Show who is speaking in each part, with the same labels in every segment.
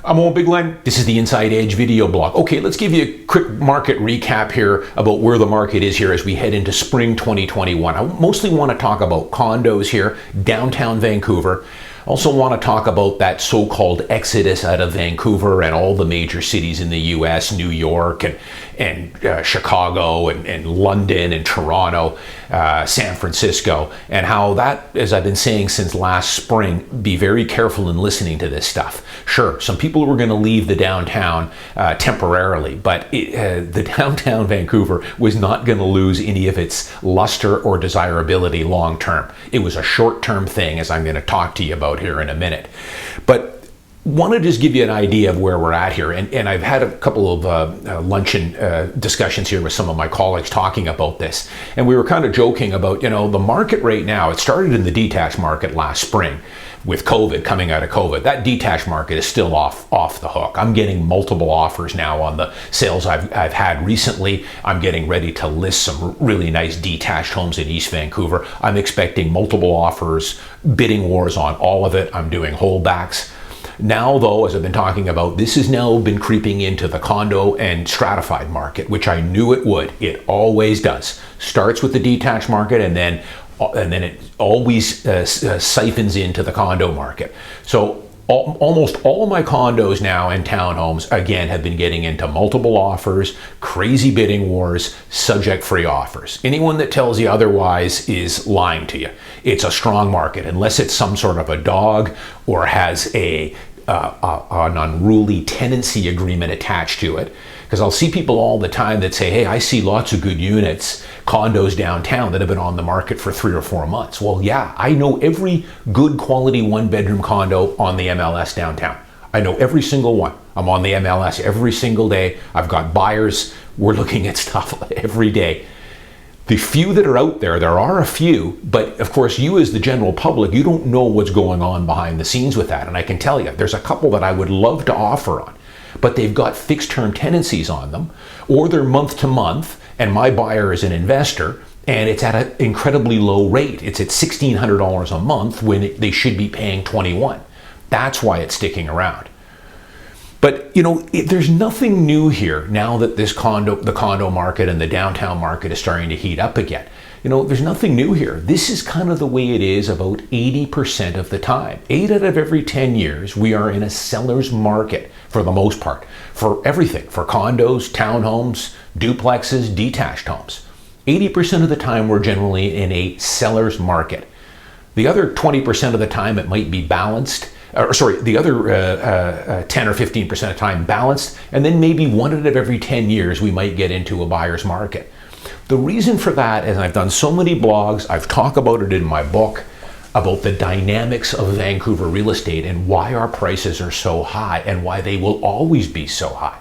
Speaker 1: I'm Owen Bigland. This is the Inside Edge video blog. Okay, let's give you a quick market recap here about where the market is here as we head into spring 2021. I mostly want to talk about condos here, downtown Vancouver. I also want to talk about that so-called exodus out of Vancouver and all the major cities in the US, New York and Chicago and London and Toronto, San Francisco, and how that, as I've been saying since last spring, be very careful in listening to this stuff. Sure, some people were going to leave the downtown temporarily, but the downtown Vancouver was not going to lose any of its luster or desirability long term. It was a short-term thing, as I'm going to talk to you about here in a minute. But want to just give you an idea of where we're at here, and I've had a couple of luncheon discussions here with some of my colleagues talking about this, and we were kind of joking about, you know, the market right now. It started in the detached market last spring with COVID, coming out of COVID. That detached market is still off the hook. I'm getting multiple offers now on the sales I've had recently. I'm getting ready to list some really nice detached homes in East Vancouver. I'm expecting multiple offers, bidding wars on all of it. I'm doing holdbacks. Now, though, as I've been talking about, this has now been creeping into the condo and stratified market, which I knew it would. It always does. Starts with the detached market, and then it always siphons into the condo market. So almost all of my condos now and townhomes, again, have been getting into multiple offers, crazy bidding wars, subject-free offers. Anyone that tells you otherwise is lying to you. It's a strong market, unless it's some sort of a dog or has an unruly tenancy agreement attached to it. Because I'll see people all the time that say, hey, I see lots of good units, condos downtown that have been on the market for 3 or 4 months. Well, yeah, I know every good quality one-bedroom condo on the MLS downtown. I know every single one. I'm on the MLS every single day. I've got buyers. We're looking at stuff every day. The few that are out there, there are a few, but of course you as the general public, you don't know what's going on behind the scenes with that. And I can tell you, there's a couple that I would love to offer on, but they've got fixed term tenancies on them, or they're month to month, and my buyer is an investor, and it's at an incredibly low rate. It's at $1,600 a month when they should be paying $21. That's why it's sticking around. But, you know, there's nothing new here now that the condo market and the downtown market is starting to heat up again. You know, there's nothing new here. This is kind of the way it is about 80% of the time. 8 out of every 10 years, we are in a seller's market for the most part, for everything, for condos, townhomes, duplexes, detached homes. 80% of the time, we're generally in a seller's market. The other 20% of the time, it might be balanced. The other 10 or 15% of the time balanced, and then maybe 1 out of every 10 years we might get into a buyer's market. The reason for that is I've done so many blogs, I've talked about it in my book, about the dynamics of Vancouver real estate and why our prices are so high and why they will always be so high.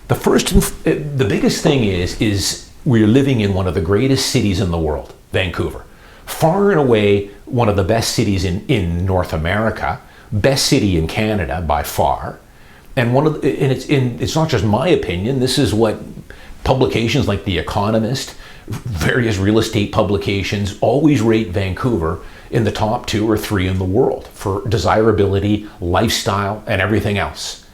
Speaker 1: The biggest thing is we're living in one of the greatest cities in the world, Vancouver. Far and away one of the best cities in North America, best city in Canada by far, and it's not just my opinion. This is what publications like The Economist, various real estate publications always rate Vancouver in the top 2 or 3 in the world for desirability, lifestyle, and everything else.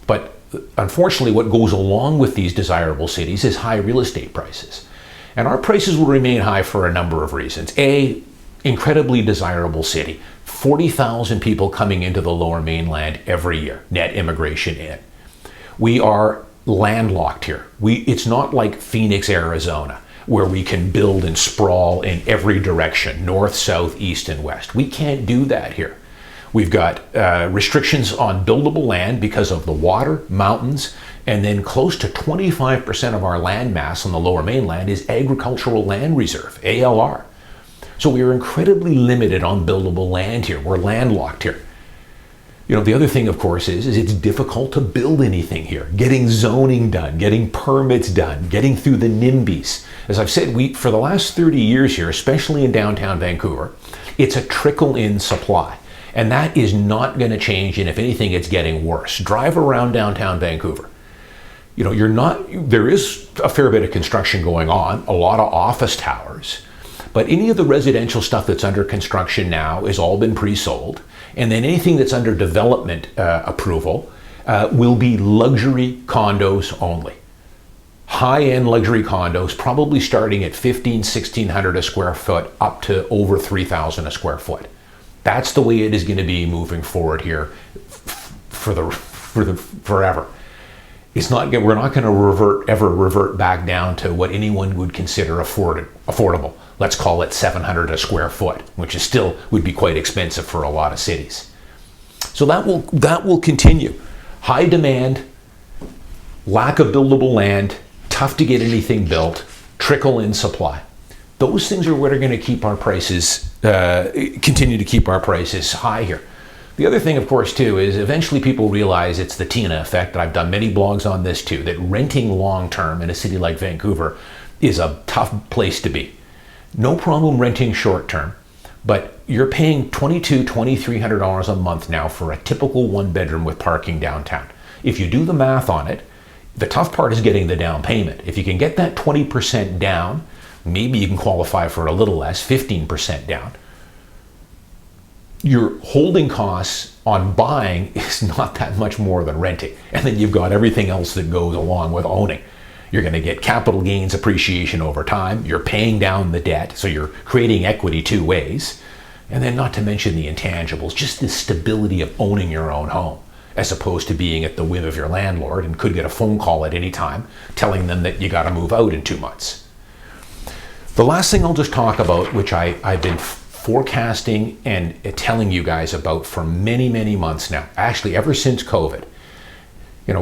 Speaker 1: But unfortunately, what goes along with these desirable cities is high real estate prices. And our prices will remain high for a number of reasons. A, incredibly desirable city. 40,000 people coming into the Lower Mainland every year, net immigration in. We are landlocked here. It's not like Phoenix, Arizona, where we can build and sprawl in every direction, north, south, east, and west. We can't do that here. We've got restrictions on buildable land because of the water, mountains, and then close to 25% of our land mass on the Lower Mainland is agricultural land reserve, ALR. So we are incredibly limited on buildable land here. We're landlocked here. You know, the other thing, of course, is it's difficult to build anything here. Getting zoning done, getting permits done, getting through the NIMBYs. As I've said, for the last 30 years here, especially in downtown Vancouver, it's a trickle-in supply. And that is not going to change, and if anything, it's getting worse. Drive around downtown Vancouver. You know, there is a fair bit of construction going on, a lot of office towers, but any of the residential stuff that's under construction now has all been pre-sold. And then anything that's under development approval will be luxury condos only. High-end luxury condos, probably starting at $1,500-1,600 a square foot up to over $3,000 a square foot. That's the way it is going to be moving forward here forever. It's not. We're not going to ever revert back down to what anyone would consider affordable. Let's call it $700 a square foot, which is still would be quite expensive for a lot of cities. So that will continue. High demand, lack of buildable land, tough to get anything built, trickle in supply. Those things are what are going to keep our prices, continue to keep our prices high here. The other thing, of course, too, is eventually people realize it's the Tina effect. I've done many blogs on this too, that renting long-term in a city like Vancouver is a tough place to be. No problem renting short-term, but you're paying $2,200-2,300 a month now for a typical one-bedroom with parking downtown. If you do the math on it, the tough part is getting the down payment. If you can get that 20% down, maybe you can qualify for a little less, 15% down. Your holding costs on buying is not that much more than renting. And then you've got everything else that goes along with owning. You're going to get capital gains appreciation over time. You're paying down the debt, so you're creating equity two ways. And then not to mention the intangibles, just the stability of owning your own home, as opposed to being at the whim of your landlord and could get a phone call at any time telling them that you got to move out in 2 months. The last thing I'll just talk about, which I've been forecasting and telling you guys about for many, many months now, actually ever since COVID.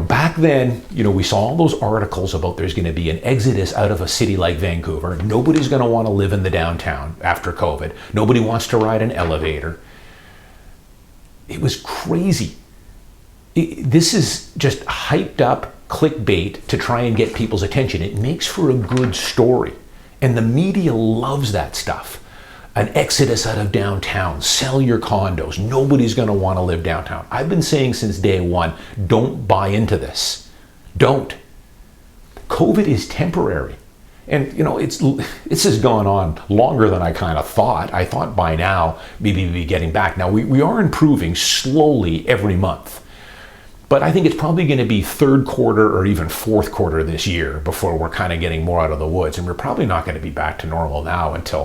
Speaker 1: Back then, we saw all those articles about there's going to be an exodus out of a city like Vancouver. Nobody's going to want to live in the downtown after COVID. Nobody wants to ride an elevator. It was crazy. This is just hyped up clickbait to try and get people's attention. It makes for a good story. And the media loves that stuff. An exodus out of downtown, sell your condos. Nobody's going to want to live downtown. I've been saying since day one, don't buy into this. Don't. COVID is temporary. And, this has gone on longer than I kind of thought. I thought by now, maybe we'd be getting back. Now, we are improving slowly every month. But I think it's probably going to be third quarter or even fourth quarter this year before we're kind of getting more out of the woods. And we're probably not going to be back to normal now until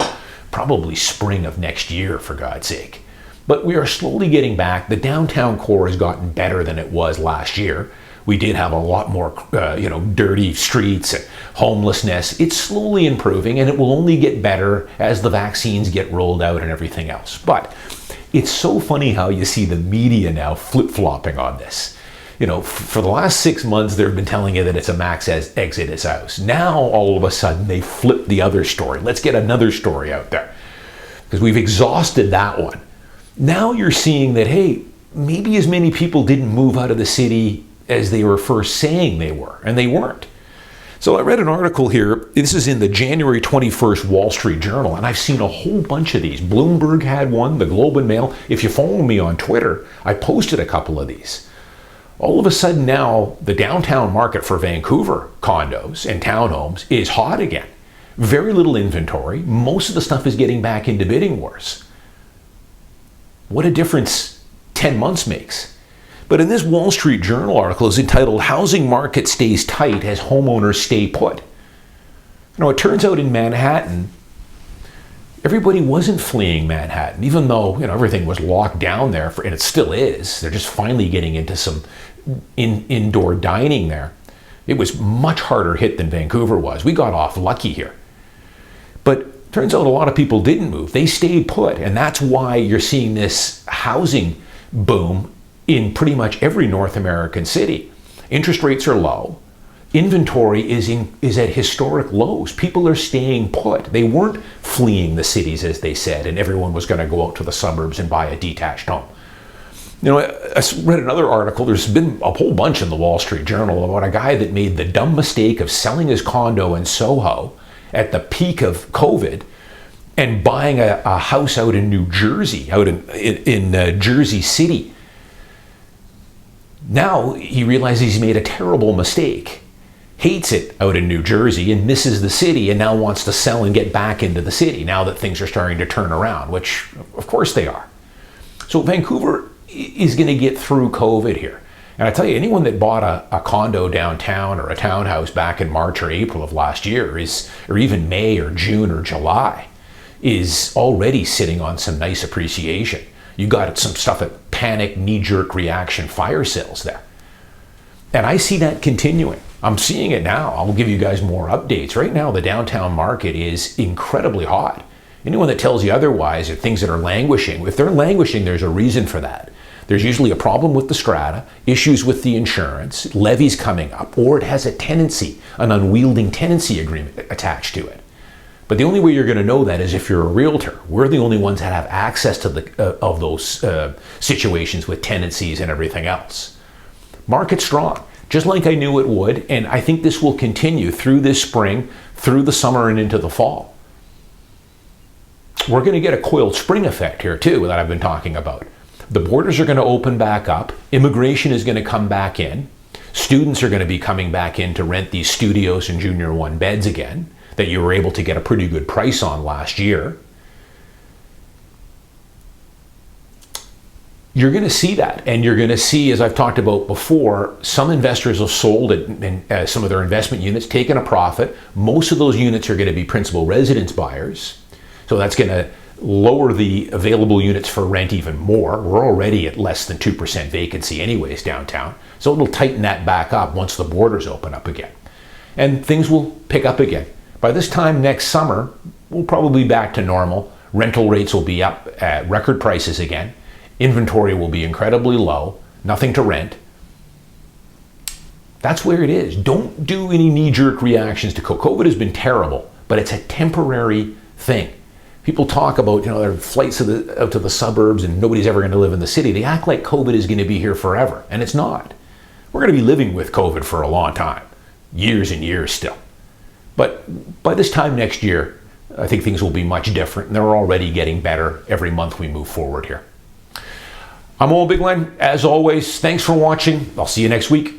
Speaker 1: probably spring of next year, for God's sake. But we are slowly getting back. The downtown core has gotten better than it was last year. We did have a lot more, dirty streets and homelessness. It's slowly improving, and it will only get better as the vaccines get rolled out and everything else. But it's so funny how you see the media now flip-flopping on this. For the last 6 months, they've been telling you that it's a max exodus house. Now, all of a sudden, they flip the other story. Let's get another story out there, because we've exhausted that one. Now you're seeing that, hey, maybe as many people didn't move out of the city as they were first saying they were, and they weren't. So I read an article here. This is in the January 21st Wall Street Journal, and I've seen a whole bunch of these. Bloomberg had one, the Globe and Mail. If you follow me on Twitter, I posted a couple of these. All of a sudden now, the downtown market for Vancouver condos and townhomes is hot again. Very little inventory. Most of the stuff is getting back into bidding wars. What a difference 10 months makes. But in this Wall Street Journal article is entitled, "Housing Market Stays Tight as Homeowners Stay Put." It turns out in Manhattan, everybody wasn't fleeing Manhattan, even though everything was locked down there, and it still is. They're just finally getting into some indoor dining there. It was much harder hit than Vancouver was. We got off lucky here. But turns out a lot of people didn't move. They stayed put, and that's why you're seeing this housing boom in pretty much every North American city. Interest rates are low. Inventory is at historic lows. People are staying put. They weren't fleeing the cities, as they said, and everyone was going to go out to the suburbs and buy a detached home. I read another article. There's been a whole bunch in the Wall Street Journal about a guy that made the dumb mistake of selling his condo in Soho at the peak of COVID and buying a house out in New Jersey, out in Jersey City. Now he realizes he's made a terrible mistake. Hates it out in New Jersey and misses the city, and now wants to sell and get back into the city now that things are starting to turn around, which of course they are. So Vancouver is going to get through COVID here. And I tell you, anyone that bought a condo downtown or a townhouse back in March or April of last year or even May or June or July, is already sitting on some nice appreciation. You got some stuff at panic, knee-jerk reaction fire sales there. And I see that continuing. I'm seeing it now. I'll give you guys more updates. Right now, the downtown market is incredibly hot. Anyone that tells you otherwise, or things that are languishing, if they're languishing, there's a reason for that. There's usually a problem with the strata, issues with the insurance, levies coming up, or it has a tenancy, an unwielding tenancy agreement attached to it. But the only way you're going to know that is if you're a realtor. We're the only ones that have access to those situations with tenancies and everything else. Market strong, just like I knew it would, and I think this will continue through this spring, through the summer, and into the fall. We're going to get a coiled spring effect here too that I've been talking about. The borders are going to open back up. Immigration is going to come back in. Students are going to be coming back in to rent these studios and junior one beds again that you were able to get a pretty good price on last year. You're going to see that, and you're going to see, as I've talked about before, some investors have sold some of their investment units, taken a profit. Most of those units are going to be principal residence buyers, so that's going to lower the available units for rent even more. We're already at less than 2% vacancy anyways downtown, so it'll tighten that back up once the borders open up again, and things will pick up again. By this time next summer, we'll probably be back to normal. Rental rates will be up at record prices again. Inventory will be incredibly low, nothing to rent. That's where it is. Don't do any knee-jerk reactions to COVID. COVID has been terrible, but it's a temporary thing. People talk about, their flights out to the suburbs and nobody's ever going to live in the city. They act like COVID is going to be here forever, and it's not. We're going to be living with COVID for a long time, years and years still. But by this time next year, I think things will be much different, and they're already getting better every month we move forward here. I'm Owen Bigland. As always, thanks for watching. I'll see you next week.